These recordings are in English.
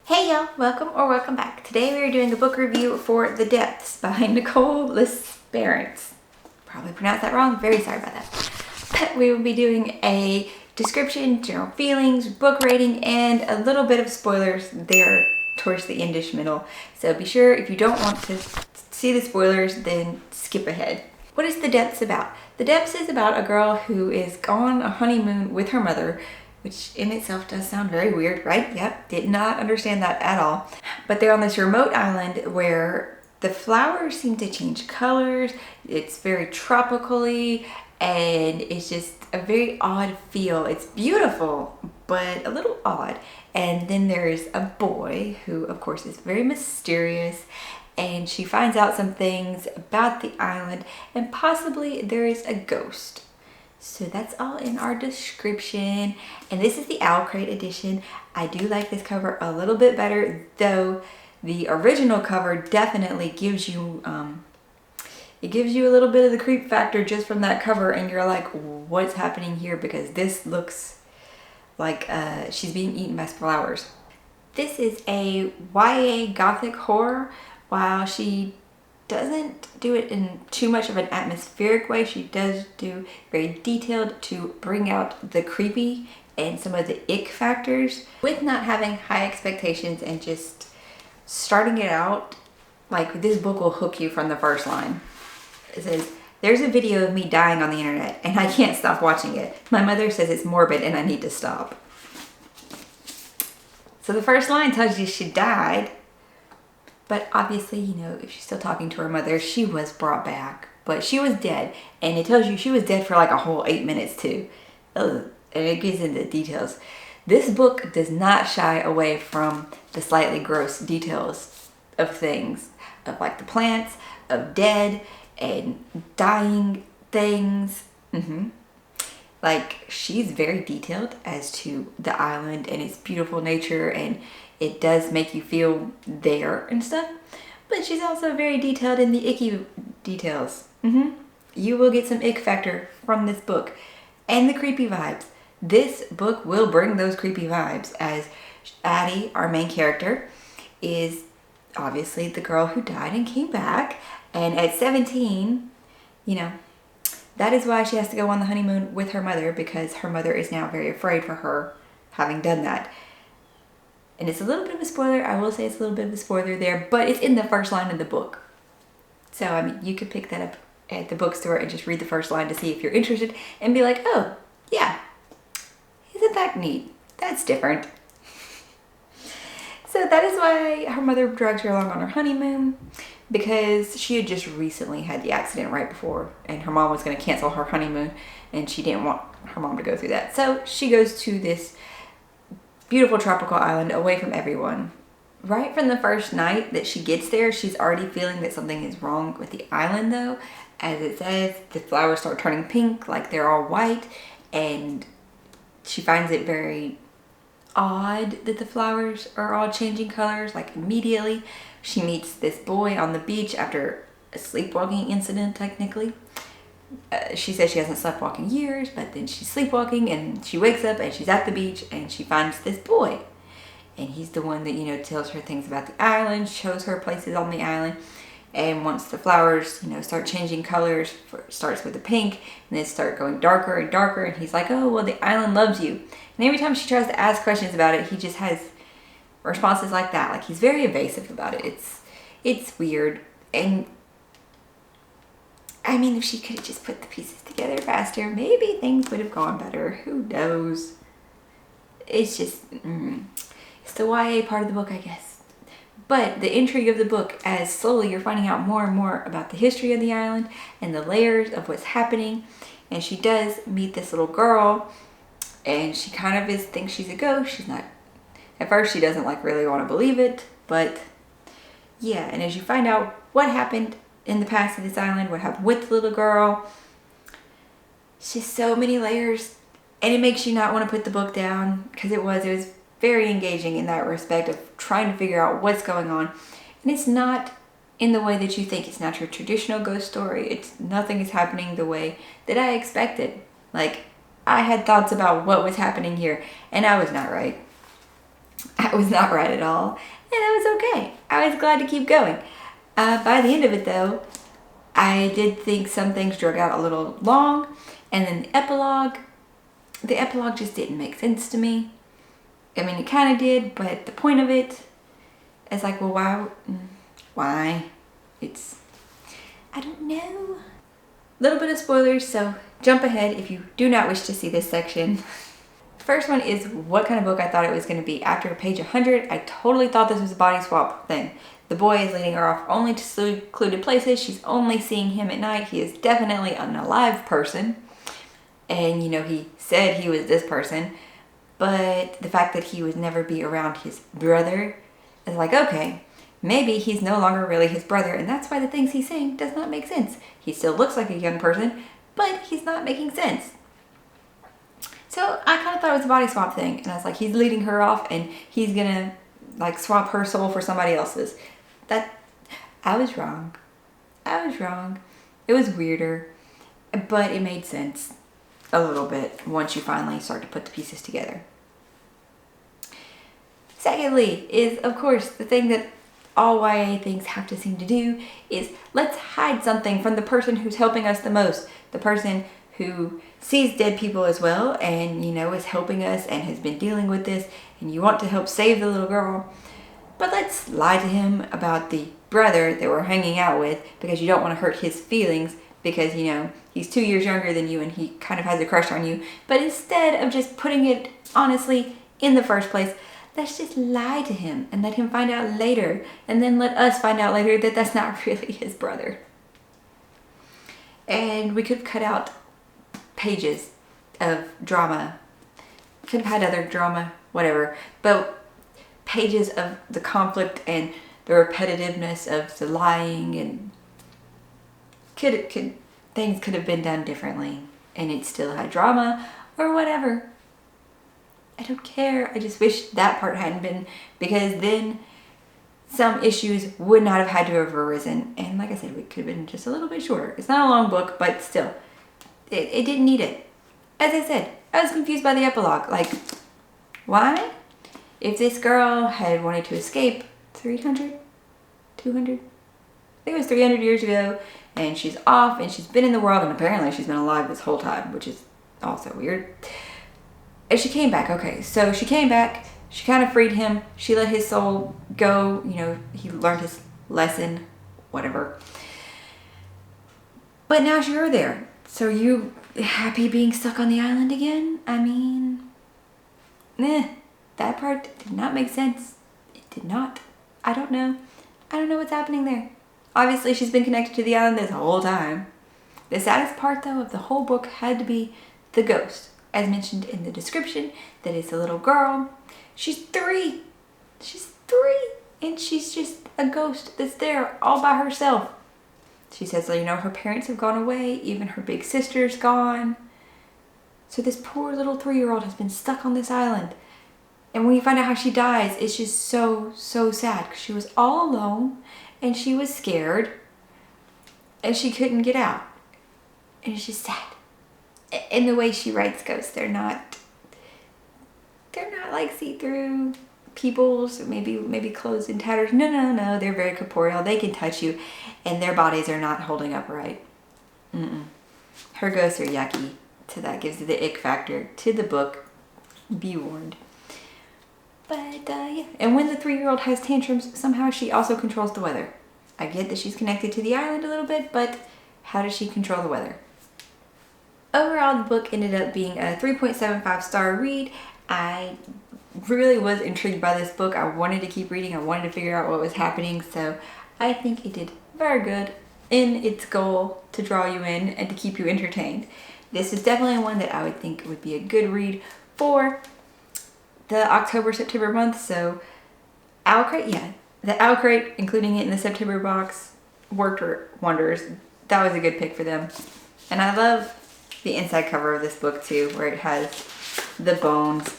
Hey y'all, welcome or welcome back. Today we are doing a book review for The Depths by Nicole Lisparence. Probably pronounced that wrong, very sorry about that. But we will be doing a description, general feelings, book rating, and a little bit of spoilers there towards the endish middle. So be sure if you don't want to see the spoilers, then skip ahead. What is The Depths about? The Depths is about a girl who is on a honeymoon with her mother, which in itself does sound very weird, right? Yep, did not understand that at all. But they're on this remote island where the flowers seem to change colors. It's very tropically, and it's just a very odd feel. It's beautiful, but a little odd. And then there's a boy who, of course, is very mysterious, and she finds out some things about the island, and possibly there is a ghost. So that's all in our description, and this is the Owl Crate edition. I do like this cover a little bit better, though the original cover definitely gives you it gives you a little bit of the creep factor just from that cover, and you're like, what's happening here? Because this looks like she's being eaten by flowers. This is a YA gothic horror. While she doesn't do it in too much of an atmospheric way, she does do very detailed to bring out the creepy and some of the ick factors with not having high expectations and just starting it out. Like, this book will hook you from the first line. It says, "There's a video of me dying on the internet and I can't stop watching it. My mother says it's morbid and I need to stop." So the first line tells you she died. But obviously, you know, if she's still talking to her mother, she was brought back. But she was dead. And it tells you she was dead for like a whole 8 minutes too. Ugh. And it gets into details. This book does not shy away from the slightly gross details of things. Of like the plants, of dead and dying things. Like, she's very detailed as to the island and its beautiful nature, and it does make you feel there and stuff. But she's also very detailed in the icky details. You will get some ick factor from this book, and the creepy vibes. This book will bring those creepy vibes, as Addie, our main character, is obviously the girl who died and came back. And at 17, you know, that is why she has to go on the honeymoon with her mother, because her mother is now very afraid for her having done that. And it's a little bit of a spoiler. I will say it's a little bit of a spoiler there, but it's in the first line of the book. So, I mean, you could pick that up at the bookstore and just read the first line to see if you're interested and be like, oh, yeah, isn't that neat? That's different. So that is why her mother drags her along on her honeymoon, because she had just recently had the accident right before, and her mom was going to cancel her honeymoon, and she didn't want her mom to go through that. So she goes to this beautiful tropical island away from everyone. Right from the first night that she gets there, she's already feeling that something is wrong with the island, though. As it says, the flowers start turning pink, like they're all white, and she finds it very odd that the flowers are all changing colors, like immediately. She meets this boy on the beach after a sleepwalking incident, technically. She says she hasn't slept walk in years, but then she's sleepwalking and she wakes up and she's at the beach and she finds this boy. And he's the one that, you know, tells her things about the island, shows her places on the island. And once the flowers, you know, start changing colors, starts with the pink and then start going darker and darker. And he's like, oh, well, the island loves you. And every time she tries to ask questions about it, he just has responses like that. Like, he's very evasive about it. It's weird. And I mean, if she could have just put the pieces together faster, maybe things would have gone better. Who knows? It's just, it's the YA part of the book, I guess. But the intrigue of the book, as slowly you're finding out more and more about the history of the island and the layers of what's happening. And she does meet this little girl, and she kind of thinks she's a ghost. She's not, at first she doesn't like really want to believe it, but yeah. And as you find out what happened in the past of this island, what happened with the little girl, it's just so many layers, and it makes you not want to put the book down, because it was very engaging in that respect of trying to figure out what's going on. And it's not in the way that you think. It's not your traditional ghost story. Nothing is happening the way that I expected. Like, I had thoughts about what was happening here, and I was not right. I was not right at all, and that was okay. I was glad to keep going. By the end of it though, I did think some things drug out a little long, and then the epilogue just didn't make sense to me. I mean, it kind of did, but the point of it is like, well, why? I don't know. Little bit of spoilers, so jump ahead if you do not wish to see this section. First one is what kind of book I thought it was going to be. After page 100, I totally thought this was a body swap thing. The boy is leading her off only to secluded places. She's only seeing him at night. He is definitely an alive person. And, you know, he said he was this person. But the fact that he would never be around his brother is like, okay, maybe he's no longer really his brother. And that's why the things he's saying does not make sense. He still looks like a young person, but he's not making sense. So I kind of thought it was a body swap thing. And I was like, he's leading her off and he's going to like swap her soul for somebody else's. I was wrong. It was weirder, but it made sense a little bit once you finally start to put the pieces together. Secondly is, of course, the thing that all YA things have to seem to do is let's hide something from the person who's helping us the most. The person who sees dead people as well and, you know, is helping us and has been dealing with this, and you want to help save the little girl. But let's lie to him about the brother that we're hanging out with because you don't want to hurt his feelings because, you know, he's 2 years younger than you and he kind of has a crush on you. But instead of just putting it honestly in the first place, let's just lie to him and let him find out later. And then let us find out later that that's not really his brother. And we could have cut out pages of drama. Could have had other drama, whatever. But pages of the conflict and the repetitiveness of the lying, and things could have been done differently and it still had drama or whatever. I don't care. I just wish that part hadn't been, because then some issues would not have had to have arisen. And like I said, it could have been just a little bit shorter. It's not a long book, but still, it didn't need it. As I said, I was confused by the epilogue. Like, why? If this girl had wanted to escape 300, 200, I think it was 300 years ago, and she's off and she's been in the world, and apparently she's been alive this whole time, which is also weird. And she came back. Okay, so she came back, she kind of freed him, she let his soul go, you know, he learned his lesson, whatever. But now you're there. So you happy being stuck on the island again? I mean, that part did not make sense. It did not. I don't know. I don't know what's happening there. Obviously, she's been connected to the island this whole time. The saddest part, though, of the whole book had to be the ghost. As mentioned in the description, that is a little girl. She's 3. She's 3. And she's just a ghost that's there all by herself. She says, you know, her parents have gone away. Even her big sister's gone. So this poor little 3-year-old has been stuck on this island. And when you find out how she dies, it's just so, so sad. Because she was all alone. And she was scared. And she couldn't get out. And it's just sad. And the way she writes ghosts, they're not like see-through people's, maybe clothes in tatters. No. They're very corporeal. They can touch you. And their bodies are not holding up right. Her ghosts are yucky. So that gives the ick factor to the book. Be warned. But yeah. And when the 3-year-old has tantrums, somehow she also controls the weather. I get that she's connected to the island a little bit, but how does she control the weather? Overall, the book ended up being a 3.75 star read. I really was intrigued by this book. I wanted to keep reading. I wanted to figure out what was happening. So I think it did very good in its goal to draw you in and to keep you entertained. This is definitely one that I would think would be a good read for the October-September month. So Owl Crate, yeah. The Owl Crate, including it in the September box, worked wonders. That was a good pick for them. And I love the inside cover of this book too, where it has the bones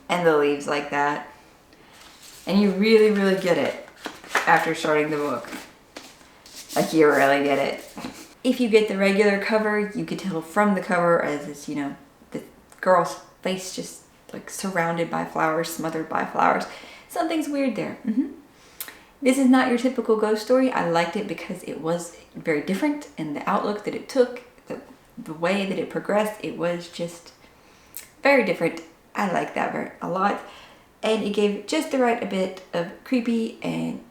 and the leaves like that. And you really, really get it after starting the book. Like, you really get it. If you get the regular cover, you could tell from the cover as it's, you know, the girl's face just like surrounded by flowers, smothered by flowers. Something's weird there. This is not your typical ghost story. I liked it because it was very different, and the outlook that it took, the way that it progressed, it was just very different. I like that a lot. And it gave just the right bit of creepy and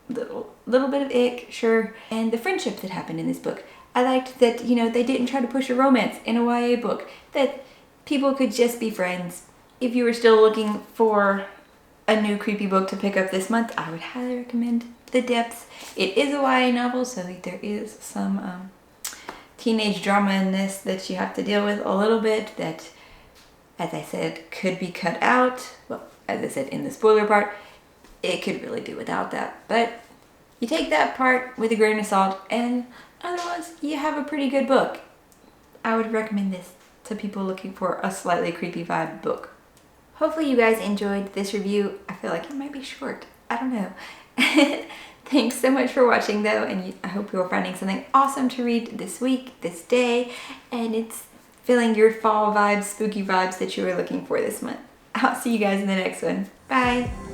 little bit of ick, sure. And the friendship that happened in this book. I liked that, you know, they didn't try to push a romance in a YA book, that people could just be friends. If you were still looking for a new creepy book to pick up this month, I would highly recommend The Depths. It is a YA novel, so there is some teenage drama in this that you have to deal with a little bit that, as I said, could be cut out. Well, as I said in the spoiler part, it could really do without that. But you take that part with a grain of salt, and otherwise you have a pretty good book. I would recommend this to people looking for a slightly creepy vibe book. Hopefully you guys enjoyed this review. I feel like it might be short. I don't know. Thanks so much for watching though, and I hope you're finding something awesome to read this week, this day, and it's filling your fall vibes, spooky vibes that you were looking for this month. I'll see you guys in the next one. Bye!